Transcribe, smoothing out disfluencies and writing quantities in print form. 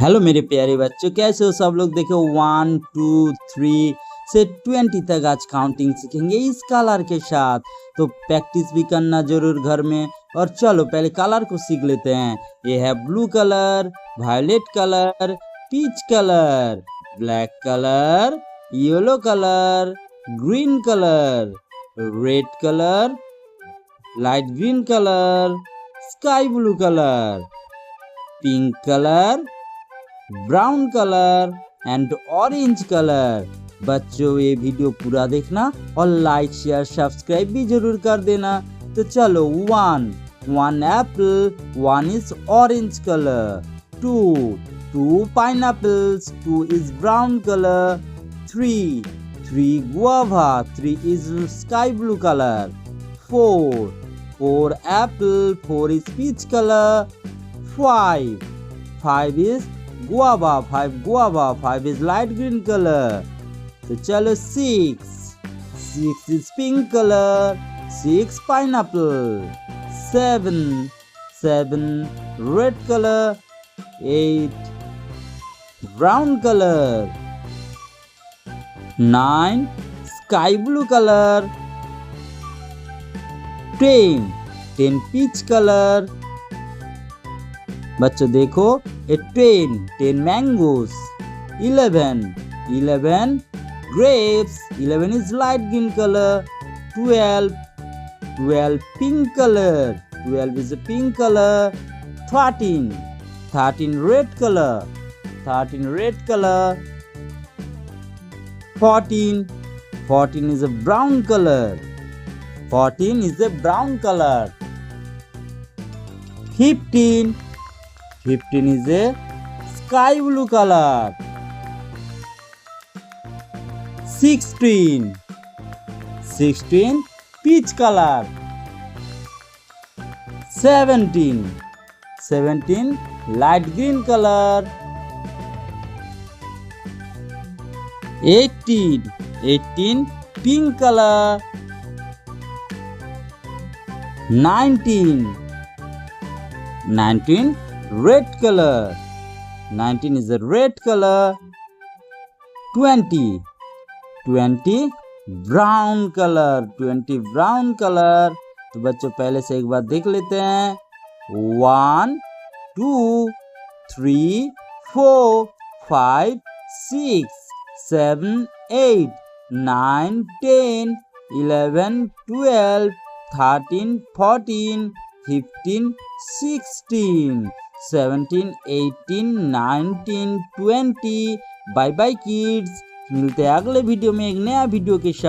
Hello मेरे प्यारे बच्चों, कैसे हो सब लोग। देखो 1 2 3 से 20 तक आज काउंटिंग सीखेंगे इस कलर के साथ। तो प्रैक्टिस भी करना जरूर घर में। और चलो पहले कलर को सीख लेते हैं। ये है blue colour, violet colour, peach colour, black colour, yellow colour, green colour, red colour, light green colour, sky blue colour, pink colour, brown colour and orange colour. बच्चों ये वीडियो पूरा देखना और लाइक शेयर सब्सक्राइब भी जरूर कर देना। तो चलो one apple, one is orange colour, two pineapples, two is brown colour, three guava, three is sky blue colour, four apple, four is peach colour, five is guava, five is light green color. तो चलो six is pink color, six pineapple, seven red color, eight brown color, nine sky blue color, ten peach color। बच्चों देखो ए 10 mangoes, 11 grapes, 11 is light green color, 12 pink color, 12 is a pink color, 13 red color, 14 is a brown color, 15 is a sky blue color, 16 peach color, 17 light green color, 18 pink color, 19 red color, 19 is a red color, 20 brown color, तो बच्चों पहले से एक बार देख लेते हैं। 1 2 3 4 5 6 7 8 9 10 11 12 13 14 15 16 17 18 19 20। Bye by Keats, मिलते हैं अगले वीडियो में एक नया वीडियो के साथ।